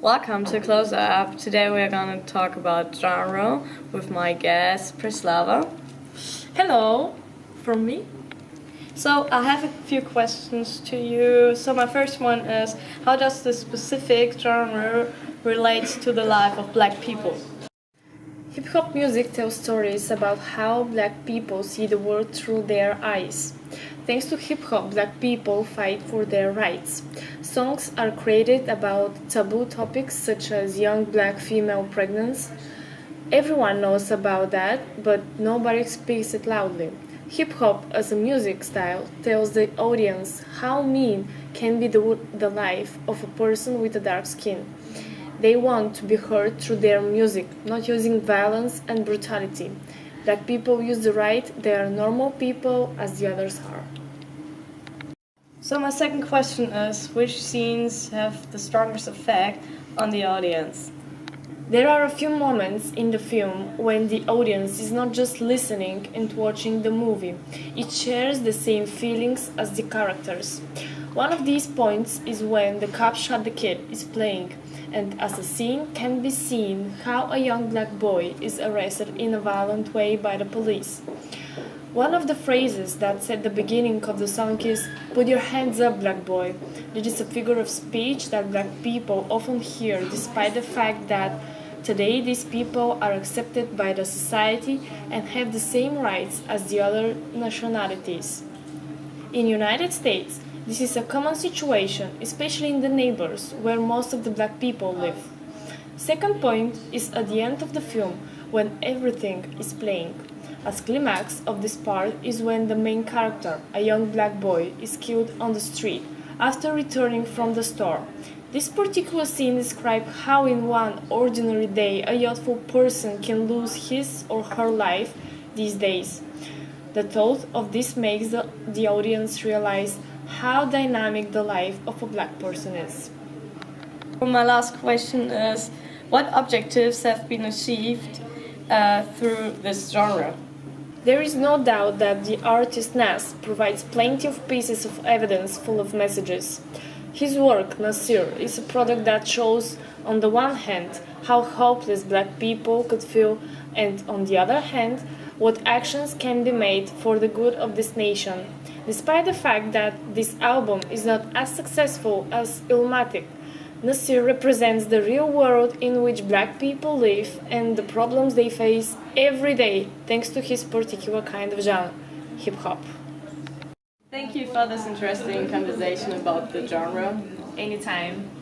Welcome to Close Up. Today we are going to talk about genre with my guest Prislava. Hello, from me. So I have a few questions to you. So my first one is, how does the specific genre relate to the life of black people? Hip-hop music tells stories about how black people see the world through their eyes. Thanks to hip-hop, black people fight for their rights. Songs are created about taboo topics such as young black female pregnancy. Everyone knows about that, but nobody speaks it loudly. Hip-hop as a music style tells the audience how mean can be the life of a person with a dark skin. They want to be heard through their music, not using violence and brutality. Black people use the right, they are normal people as the others are. So my second question is, which scenes have the strongest effect on the audience? There are a few moments in the film when the audience is not just listening and watching the movie, it shares the same feelings as the characters. One of these points is when the cop shot the kid is playing, and as a scene can be seen how a young black boy is arrested in a violent way by the police. One of the phrases that's at the beginning of the song is, "Put your hands up, black boy." This is a figure of speech that black people often hear despite the fact that today these people are accepted by the society and have the same rights as the other nationalities. In United States, this is a common situation, especially in the neighbors where most of the black people live. Second point is at the end of the film when everything is playing. As climax of this part is when the main character, a young black boy, is killed on the street after returning from the store. This particular scene describes how in one ordinary day a youthful person can lose his or her life these days. The thought of this makes the audience realize how dynamic the life of a black person is. My last question is, what objectives have been achieved through this genre? There is no doubt that the artist Nas provides plenty of pieces of evidence full of messages. His work, Nasir, is a product that shows, on the one hand, how hopeless black people could feel, and on the other hand, what actions can be made for the good of this nation. Despite the fact that this album is not as successful as Illmatic, Nasir represents the real world in which black people live and the problems they face every day thanks to his particular kind of genre, hip-hop. Thank you for this interesting conversation about the genre. Anytime.